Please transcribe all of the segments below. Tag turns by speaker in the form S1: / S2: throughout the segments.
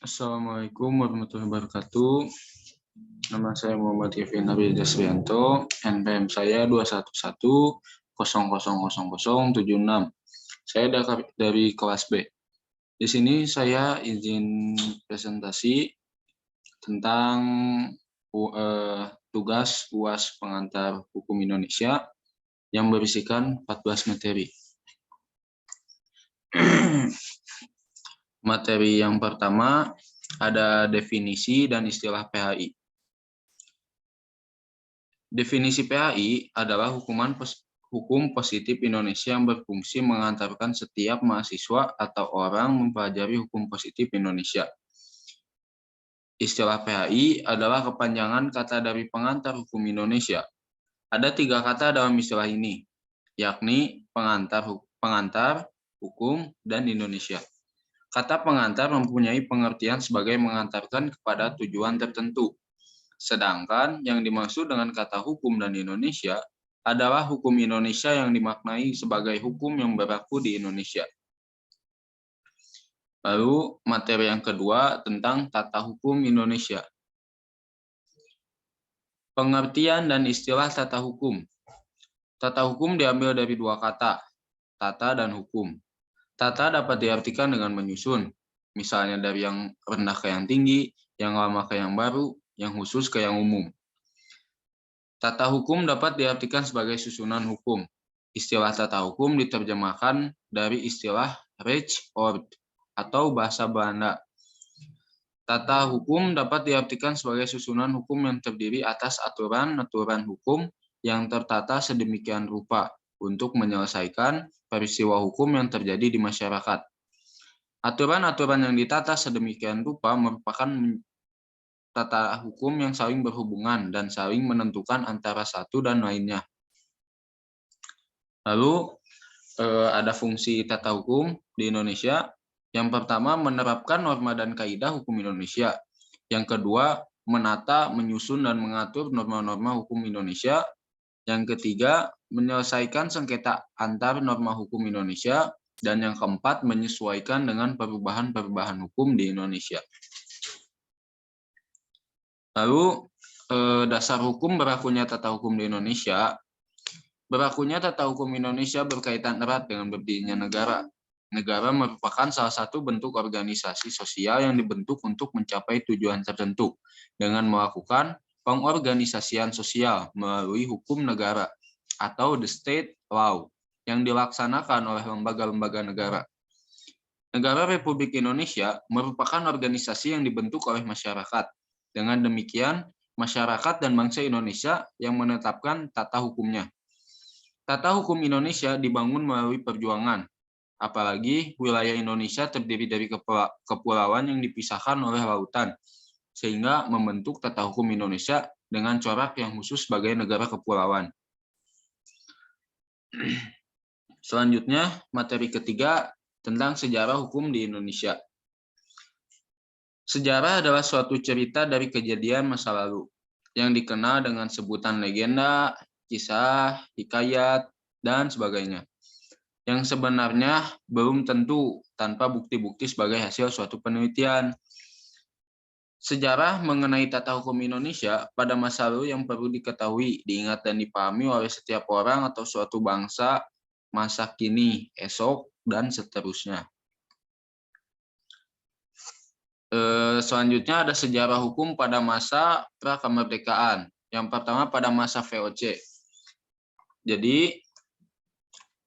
S1: Assalamualaikum warahmatullahi wabarakatuh. Nama saya Muhammad Yevin Nabil Jasrianto. NPM saya 211000076. Saya dari kelas B. Di sini saya izin presentasi tentang tugas UAS Pengantar Hukum Indonesia yang berisikan 14 materi. Materi yang pertama ada definisi dan istilah PHI. Definisi PHI adalah hukum positif Indonesia yang berfungsi mengantarkan setiap mahasiswa atau orang mempelajari hukum positif Indonesia. Istilah PHI adalah kepanjangan kata dari pengantar hukum Indonesia. Ada 3 kata dalam istilah ini, yakni pengantar hukum, dan Indonesia. Kata pengantar mempunyai pengertian sebagai mengantarkan kepada tujuan tertentu. Sedangkan yang dimaksud dengan kata hukum dan Indonesia adalah hukum Indonesia yang dimaknai sebagai hukum yang berlaku di Indonesia. Lalu materi yang kedua tentang tata hukum Indonesia. Pengertian dan istilah tata hukum. Tata hukum diambil dari 2 kata, tata dan hukum. Tata dapat diartikan dengan menyusun, misalnya dari yang rendah ke yang tinggi, yang lama ke yang baru, yang khusus ke yang umum. Tata hukum dapat diartikan sebagai susunan hukum. Istilah tata hukum diterjemahkan dari istilah rechtsorde atau bahasa Belanda. Tata hukum dapat diartikan sebagai susunan hukum yang terdiri atas aturan-aturan hukum yang tertata sedemikian rupa untuk menyelesaikan peristiwa hukum yang terjadi di masyarakat. Aturan-aturan yang ditata sedemikian rupa merupakan tata hukum yang saling berhubungan dan saling menentukan antara satu dan lainnya. Lalu ada fungsi tata hukum di Indonesia. Yang pertama, menerapkan norma dan kaidah hukum Indonesia. Yang kedua, menata, menyusun, dan mengatur norma-norma hukum Indonesia. Yang ketiga, menyelesaikan sengketa antar norma hukum Indonesia. Dan yang keempat, menyesuaikan dengan perubahan-perubahan hukum di Indonesia. Lalu, dasar hukum berlakunya tata hukum di Indonesia. Berlakunya tata hukum Indonesia berkaitan erat dengan berdirinya negara. Negara merupakan salah satu bentuk organisasi sosial yang dibentuk untuk mencapai tujuan tertentu dengan melakukan pengorganisasian sosial melalui hukum negara atau the state law yang dilaksanakan oleh lembaga-lembaga negara. Negara Republik Indonesia merupakan organisasi yang dibentuk oleh masyarakat. Dengan demikian, masyarakat dan bangsa Indonesia yang menetapkan tata hukumnya. Tata hukum Indonesia dibangun melalui perjuangan. Apalagi wilayah Indonesia terdiri dari kepulauan yang dipisahkan oleh lautan, sehingga membentuk tata hukum Indonesia dengan corak yang khusus sebagai negara kepulauan. Selanjutnya, materi ketiga tentang sejarah hukum di Indonesia. Sejarah adalah suatu cerita dari kejadian masa lalu, yang dikenal dengan sebutan legenda, kisah, hikayat, dan sebagainya, yang sebenarnya belum tentu tanpa bukti-bukti sebagai hasil suatu penelitian. Sejarah mengenai tata hukum Indonesia pada masa lalu yang perlu diketahui, diingat dan dipahami oleh setiap orang atau suatu bangsa, masa kini, esok, dan seterusnya. Selanjutnya ada sejarah hukum pada masa pra-kemerdekaan. Yang pertama pada masa VOC. Jadi,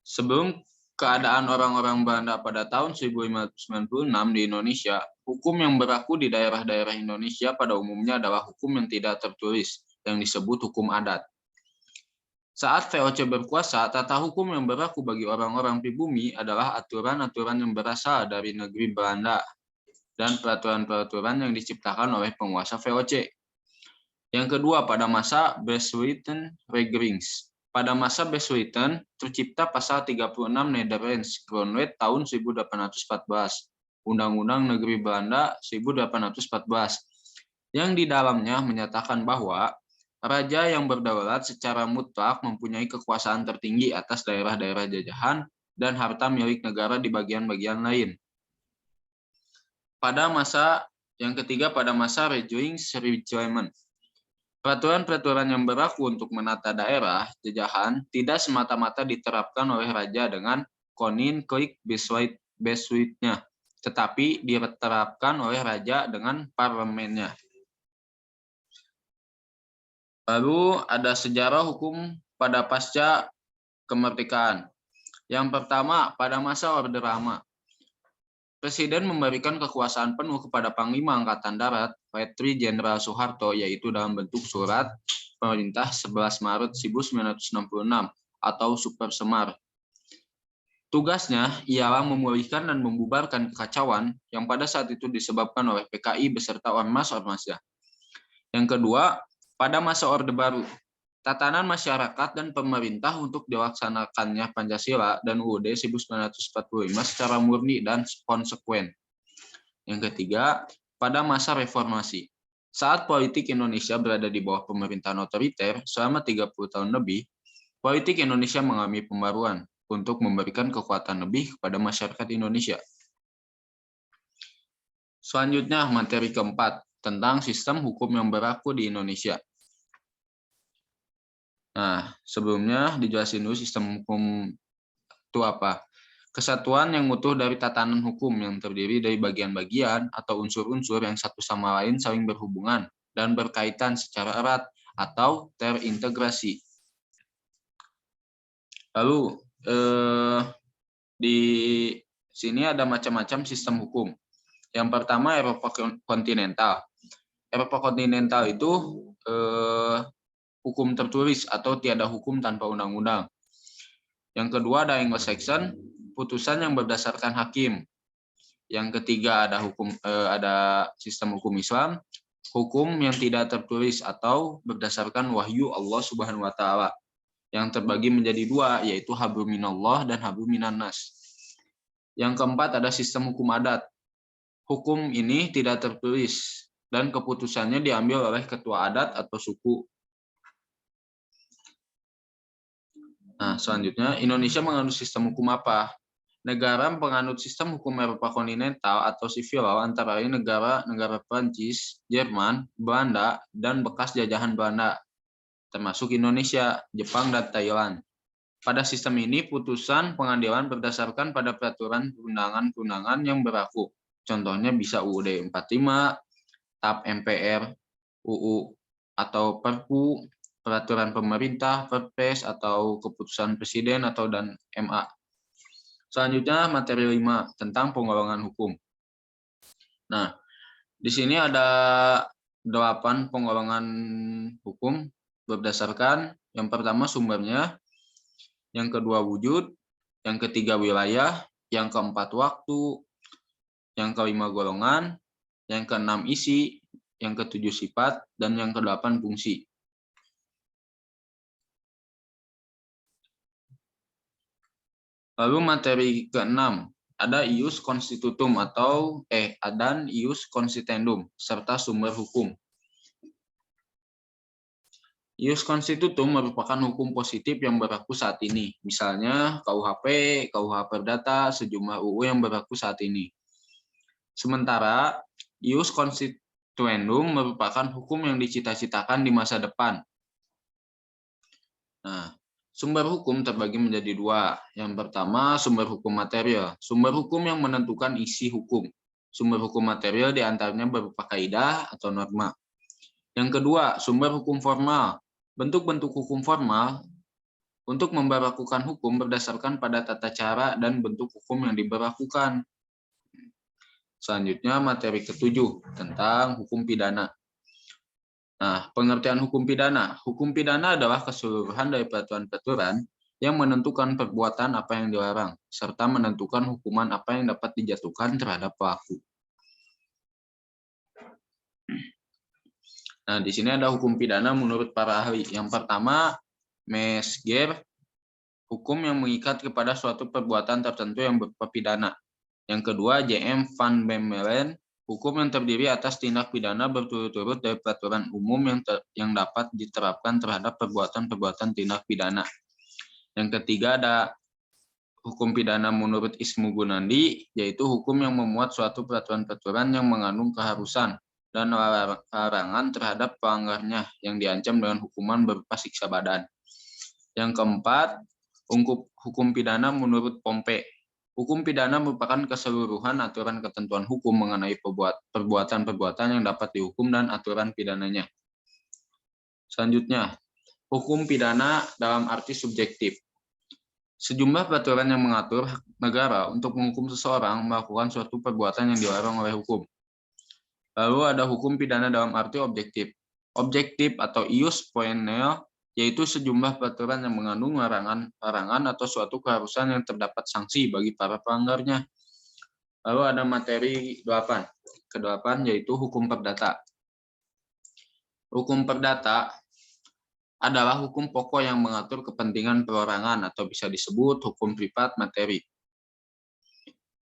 S1: sebelum keadaan orang-orang Belanda pada tahun 1596 di Indonesia, hukum yang berlaku di daerah-daerah Indonesia pada umumnya adalah hukum yang tidak tertulis, yang disebut hukum adat. Saat VOC berkuasa, tata hukum yang berlaku bagi orang-orang pribumi adalah aturan-aturan yang berasal dari negeri Belanda dan peraturan-peraturan yang diciptakan oleh penguasa VOC. Yang kedua, pada masa Beswetten Regerings. Pada masa Beswetten, tercipta pasal 36 Nederlands Grondwet tahun 1814, Undang-Undang Negeri Belanda 1814, yang di dalamnya menyatakan bahwa raja yang berdaulat secara mutlak mempunyai kekuasaan tertinggi atas daerah-daerah jajahan dan harta milik negara di bagian-bagian lain. Pada masa Yang ketiga, pada masa Rejoice-Rejoinement. Peraturan-peraturan yang berlaku untuk menata daerah jajahan tidak semata-mata diterapkan oleh raja dengan Koninkrijk Besluitnya, tetapi diterapkan oleh raja dengan parlemennya. Lalu ada sejarah hukum pada pasca kemerdekaan. Yang pertama, pada masa Orde Lama, Presiden memberikan kekuasaan penuh kepada Panglima Angkatan Darat, Letri Jenderal Soeharto, yaitu dalam bentuk surat pemerintah 11 Maret 1966 atau Super Semar. Tugasnya ialah memulihkan dan membubarkan kekacauan yang pada saat itu disebabkan oleh PKI beserta ormas-ormasnya. Yang kedua, pada masa Orde Baru, tatanan masyarakat dan pemerintah untuk dilaksanakannya Pancasila dan UUD 1945 secara murni dan konsekuen. Yang ketiga, pada masa reformasi. Saat politik Indonesia berada di bawah pemerintahan otoriter selama 30 tahun lebih, politik Indonesia mengalami pembaruan untuk memberikan kekuatan lebih kepada masyarakat Indonesia. Selanjutnya, materi keempat, tentang sistem hukum yang berlaku di Indonesia. Nah, sebelumnya dijelasin dulu sistem hukum itu apa. Kesatuan yang utuh dari tatanan hukum yang terdiri dari bagian-bagian atau unsur-unsur yang satu sama lain saling berhubungan dan berkaitan secara erat atau terintegrasi. Lalu, di sini ada macam-macam sistem hukum. Yang pertama, Eropa kontinental. Eropa kontinental itu hukum tertulis atau tiada hukum tanpa undang-undang. Yang kedua ada Anglo-Saxon, putusan yang berdasarkan hakim. Yang ketiga ada sistem hukum Islam, hukum yang tidak tertulis atau berdasarkan wahyu Allah Subhanahu wa taala. Yang terbagi menjadi dua, yaitu hablum minallah dan hablum minannas. Yang keempat ada sistem hukum adat. Hukum ini tidak tertulis dan keputusannya diambil oleh ketua adat atau suku. Nah, selanjutnya, Indonesia menganut sistem hukum apa? Negara penganut sistem hukum Eropa kontinental atau sivil law antara lain negara Prancis, Jerman, Belanda, dan bekas jajahan Belanda, termasuk Indonesia, Jepang, dan Thailand. Pada sistem ini, putusan pengadilan berdasarkan pada peraturan perundangan-perundangan yang berlaku. Contohnya bisa UUD 45, TAP MPR, UU atau Perpu, peraturan pemerintah, Perpres, atau keputusan presiden atau dan MA. Selanjutnya materi 5 tentang penggolongan hukum. Nah, di sini ada 8 penggolongan hukum berdasarkan yang pertama sumbernya, yang kedua wujud, yang ketiga wilayah, yang keempat waktu, yang kelima golongan, yang keenam isi, yang ketujuh sifat, dan yang kedelapan fungsi. Lalu materi ke-6, ada ius constitutum atau dan ius constituendum serta sumber hukum. Ius constitutum merupakan hukum positif yang berlaku saat ini. Misalnya KUHP, KUH Perdata, sejumlah UU yang berlaku saat ini. Sementara ius constituendum merupakan hukum yang dicita-citakan di masa depan. Nah, sumber hukum terbagi menjadi dua. Yang pertama, sumber hukum material. Sumber hukum yang menentukan isi hukum. Sumber hukum material diantaranya berupa kaidah atau norma. Yang kedua, sumber hukum formal. Bentuk-bentuk hukum formal untuk memberlakukan hukum berdasarkan pada tata cara dan bentuk hukum yang diberlakukan. Selanjutnya, materi ke-7 tentang hukum pidana. Nah, pengertian hukum pidana. Hukum pidana adalah keseluruhan dari peraturan-peraturan yang menentukan perbuatan apa yang dilarang, serta menentukan hukuman apa yang dapat dijatuhkan terhadap pelaku. Nah, di sini ada hukum pidana menurut para ahli. Yang pertama, Mesger, hukum yang mengikat kepada suatu perbuatan tertentu yang berupa pidana. Yang kedua, J.M. van Bemmelen, hukum yang terdiri atas tindak pidana berturut-turut dari peraturan umum yang dapat diterapkan terhadap perbuatan-perbuatan tindak pidana. Yang ketiga ada hukum pidana menurut Ismu Gunandi, yaitu hukum yang memuat suatu peraturan-peraturan yang mengandung keharusan dan larangan terhadap pelanggarnya yang diancam dengan hukuman berupa siksa badan. Yang keempat, hukum pidana menurut Pompe. Hukum pidana merupakan keseluruhan aturan ketentuan hukum mengenai perbuatan-perbuatan yang dapat dihukum dan aturan pidananya. Selanjutnya, hukum pidana dalam arti subjektif. Sejumlah peraturan yang mengatur hak negara untuk menghukum seseorang melakukan suatu perbuatan yang dilarang oleh hukum. Lalu ada hukum pidana dalam arti objektif. Objektif atau ius poenel yaitu sejumlah peraturan yang mengandung larangan atau suatu keharusan yang terdapat sanksi bagi para pelanggarnya. Lalu ada materi 8. Ke-8 yaitu hukum perdata. Hukum perdata adalah hukum pokok yang mengatur kepentingan perorangan atau bisa disebut hukum privat materi.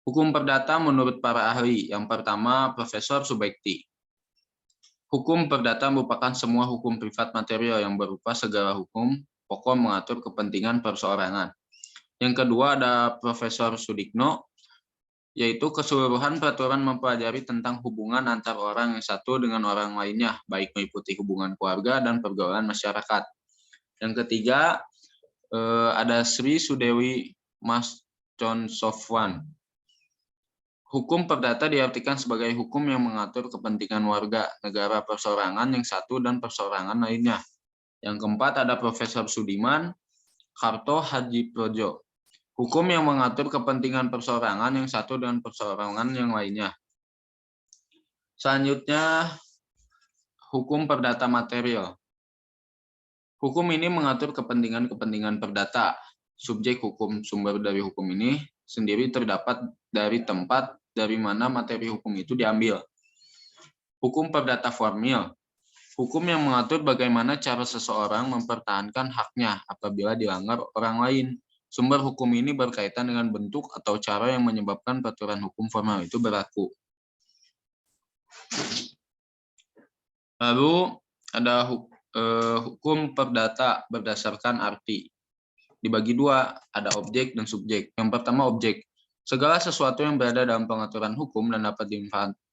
S1: Hukum perdata menurut para ahli. Yang pertama, Profesor Subekti. Hukum perdata merupakan semua hukum privat material yang berupa segala hukum pokok mengatur kepentingan perseorangan. Yang kedua ada Profesor Sudikno, yaitu keseluruhan peraturan mempelajari tentang hubungan antar orang yang satu dengan orang lainnya, baik meliputi hubungan keluarga dan pergaulan masyarakat. Yang ketiga ada Sri Sudewi Mas Chonsofwan. Hukum perdata diartikan sebagai hukum yang mengatur kepentingan warga negara perseorangan yang satu dan perseorangan lainnya. Yang keempat ada Profesor Sudiman Karto Haji Projo. Hukum yang mengatur kepentingan perseorangan yang satu dan perseorangan yang lainnya. Selanjutnya, hukum perdata material. Hukum ini mengatur kepentingan-kepentingan perdata. Subjek hukum sumber dari hukum ini sendiri terdapat dari tempat dari mana materi hukum itu diambil. Hukum perdata formil. Hukum yang mengatur bagaimana cara seseorang mempertahankan haknya apabila dilanggar orang lain. Sumber hukum ini berkaitan dengan bentuk atau cara yang menyebabkan peraturan hukum formal itu berlaku. Lalu ada hukum perdata berdasarkan arti. Dibagi dua, ada objek dan subjek. Yang pertama objek. Segala sesuatu yang berada dalam pengaturan hukum dan dapat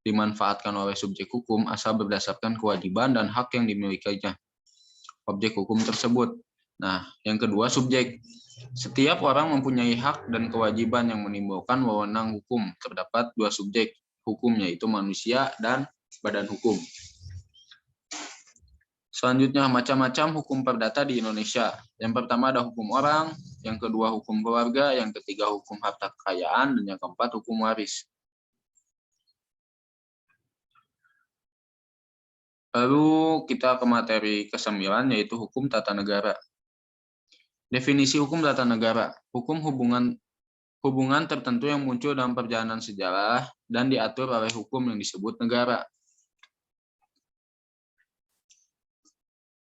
S1: dimanfaatkan oleh subjek hukum asal berdasarkan kewajiban dan hak yang dimilikinya objek hukum tersebut. Nah, yang kedua subjek. Setiap orang mempunyai hak dan kewajiban yang menimbulkan wewenang hukum. Terdapat dua subjek hukum, yaitu manusia dan badan hukum. Selanjutnya, macam-macam hukum perdata di Indonesia. Yang pertama ada hukum orang, yang kedua hukum keluarga, yang ketiga hukum harta kekayaan, dan yang keempat hukum waris. Lalu kita ke materi ke-9, yaitu hukum tata negara. Definisi hukum tata negara. Hukum hubungan tertentu yang muncul dalam perjalanan sejarah dan diatur oleh hukum yang disebut negara.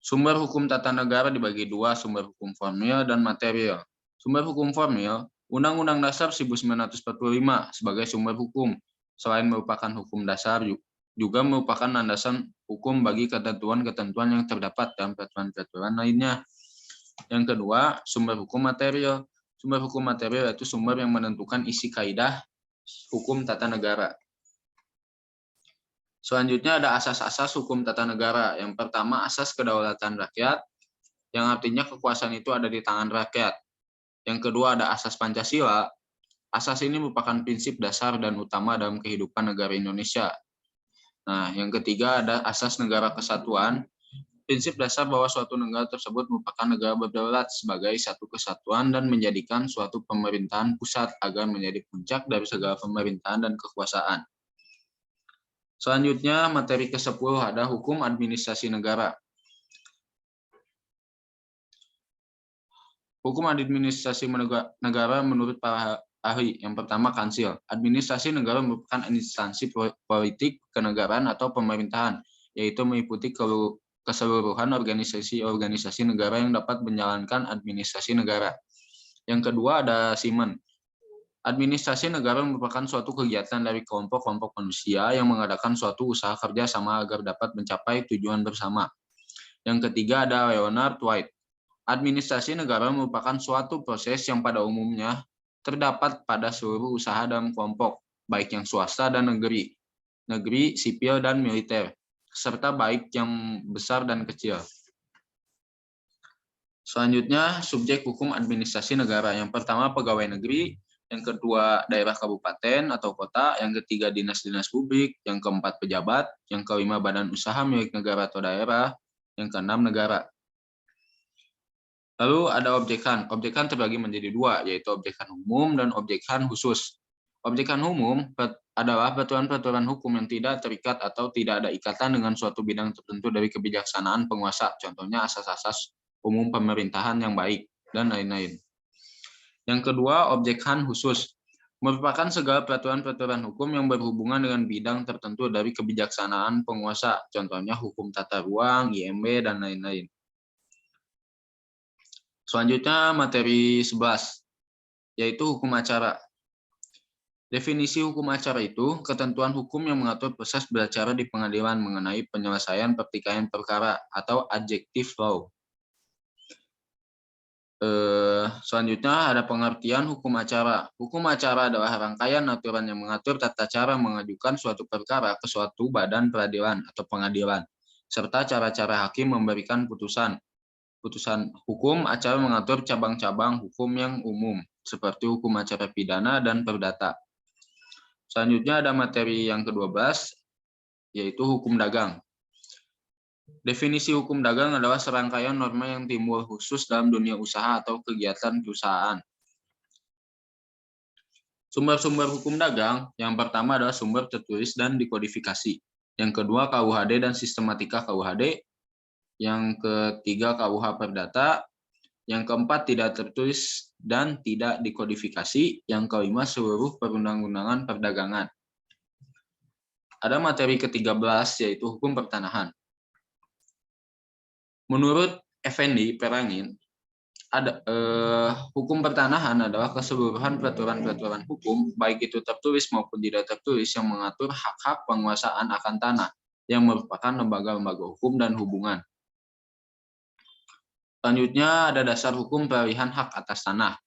S1: Sumber hukum tata negara dibagi dua, sumber hukum formil dan material. Sumber hukum formil, Undang-Undang Dasar 1945 sebagai sumber hukum, selain merupakan hukum dasar, juga merupakan landasan hukum bagi ketentuan-ketentuan yang terdapat dalam peraturan-peraturan lainnya. Yang kedua, sumber hukum material. Sumber hukum material yaitu sumber yang menentukan isi kaidah hukum tata negara. Selanjutnya ada asas-asas hukum tata negara. Yang pertama, asas kedaulatan rakyat, yang artinya kekuasaan itu ada di tangan rakyat. Yang kedua ada asas Pancasila. Asas ini merupakan prinsip dasar dan utama dalam kehidupan negara Indonesia. Nah, yang ketiga ada asas negara kesatuan. Prinsip dasar bahwa suatu negara tersebut merupakan negara berdaulat sebagai satu kesatuan dan menjadikan suatu pemerintahan pusat agar menjadi puncak dari segala pemerintahan dan kekuasaan. Selanjutnya, materi ke-10 ada hukum administrasi negara. Hukum administrasi negara menurut para ahli. Yang pertama, Kansil. Administrasi negara merupakan instansi politik kenegaraan atau pemerintahan, yaitu meliputi keseluruhan organisasi-organisasi negara yang dapat menjalankan administrasi negara. Yang kedua ada Simen. Administrasi negara merupakan suatu kegiatan dari kelompok-kelompok manusia yang mengadakan suatu usaha kerja sama agar dapat mencapai tujuan bersama. Yang ketiga ada Leonard White. Administrasi negara merupakan suatu proses yang pada umumnya terdapat pada seluruh usaha dan kelompok, baik yang swasta dan negeri, sipil dan militer, serta baik yang besar dan kecil. Selanjutnya, subjek hukum administrasi negara. Yang pertama, pegawai negeri. Yang kedua, daerah kabupaten atau kota. Yang ketiga, dinas-dinas publik. Yang keempat, pejabat. Yang kelima, badan usaha milik negara atau daerah. Yang keenam, negara. Lalu ada objekan. Objekan terbagi menjadi dua, yaitu objekan umum dan objekan khusus. Objekan umum adalah peraturan-peraturan hukum yang tidak terikat atau tidak ada ikatan dengan suatu bidang tertentu dari kebijaksanaan penguasa. Contohnya asas-asas umum pemerintahan yang baik, dan lain-lain. Yang kedua, objekan khusus. Merupakan segala peraturan-peraturan hukum yang berhubungan dengan bidang tertentu dari kebijaksanaan penguasa. Contohnya hukum tata ruang, IMB, dan lain-lain. Selanjutnya, materi 11, yaitu hukum acara. Definisi hukum acara itu ketentuan hukum yang mengatur proses beracara di pengadilan mengenai penyelesaian pertikaian perkara atau adjective law. Selanjutnya ada pengertian hukum acara. Hukum acara adalah rangkaian aturan yang mengatur tata cara mengajukan suatu perkara ke suatu badan peradilan atau pengadilan, serta cara-cara hakim memberikan putusan. Putusan hukum acara mengatur cabang-cabang hukum yang umum, seperti hukum acara pidana dan perdata. Selanjutnya ada materi yang ke-12, yaitu hukum dagang. Definisi hukum dagang adalah serangkaian norma yang timbul khusus dalam dunia usaha atau kegiatan perusahaan. Sumber-sumber hukum dagang, yang pertama adalah sumber tertulis dan dikodifikasi. Yang kedua, KUHD dan sistematika KUHD. Yang ketiga, KUH Perdata. Yang keempat, tidak tertulis dan tidak dikodifikasi. Yang kelima, seluruh perundang-undangan perdagangan. Ada materi ke-13, yaitu hukum pertanahan. Menurut Effendi Perangin, hukum pertanahan adalah keseluruhan peraturan-peraturan hukum, baik itu tertulis maupun tidak tertulis, yang mengatur hak-hak penguasaan akan tanah, yang merupakan lembaga-lembaga hukum dan hubungan. Selanjutnya ada dasar hukum peralihan hak atas tanah.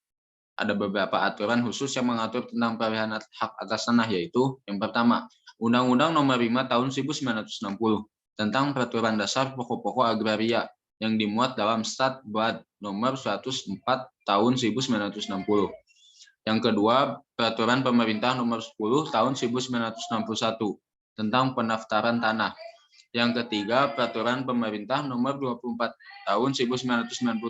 S1: Ada beberapa aturan khusus yang mengatur tentang peralihan hak atas tanah, yaitu yang pertama, Undang-Undang Nomor 5 Tahun 1960 tentang Peraturan Dasar Pokok-pokok Agraria yang dimuat dalam Statblad Nomor 104 Tahun 1960. Yang kedua, Peraturan Pemerintah Nomor 10 Tahun 1961 tentang pendaftaran tanah. Yang ketiga, Peraturan Pemerintah Nomor 24 Tahun 1997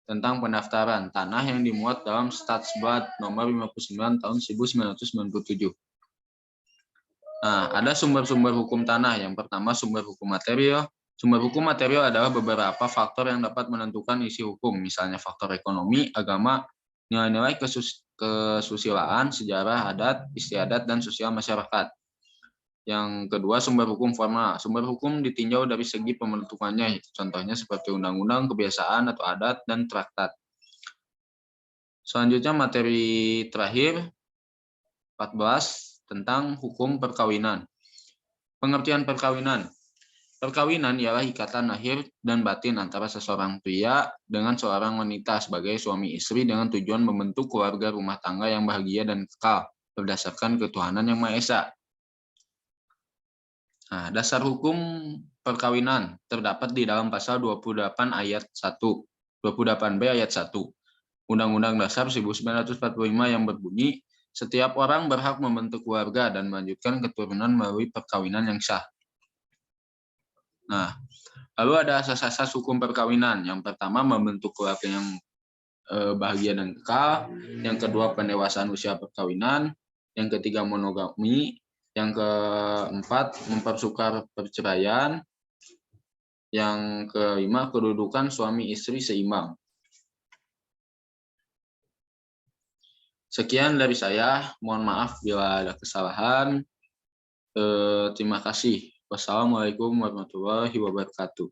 S1: tentang pendaftaran tanah yang dimuat dalam Statsblad Nomor 59 Tahun 1997. Nah, ada sumber-sumber hukum tanah. Yang pertama, sumber hukum material. Sumber hukum material adalah beberapa faktor yang dapat menentukan isi hukum, misalnya faktor ekonomi, agama, nilai-nilai kesusilaan, sejarah, adat, istiadat, dan sosial masyarakat. Yang kedua, sumber hukum formal. Sumber hukum ditinjau dari segi pembentukannya, contohnya seperti undang-undang, kebiasaan atau adat, dan traktat. Selanjutnya materi terakhir, 14, tentang hukum perkawinan. Pengertian perkawinan. Perkawinan ialah ikatan lahir dan batin antara seseorang pria dengan seorang wanita sebagai suami istri dengan tujuan membentuk keluarga rumah tangga yang bahagia dan kekal berdasarkan ketuhanan yang Maha Esa. Nah, dasar hukum perkawinan terdapat di dalam pasal 28 ayat 1, 28B ayat 1. Undang-Undang Dasar 1945 yang berbunyi, setiap orang berhak membentuk keluarga dan melanjutkan keturunan melalui perkawinan yang sah. Nah, lalu ada asas-asas hukum perkawinan. Yang pertama, membentuk keluarga yang bahagia dan kekal. Yang kedua, pendewasaan usia perkawinan. Yang ketiga, monogami. Yang keempat, mempersukar perceraian. Yang kelima, kedudukan suami istri seimbang. Sekian dari saya. Mohon maaf bila ada kesalahan. Terima kasih. Wassalamualaikum warahmatullahi wabarakatuh.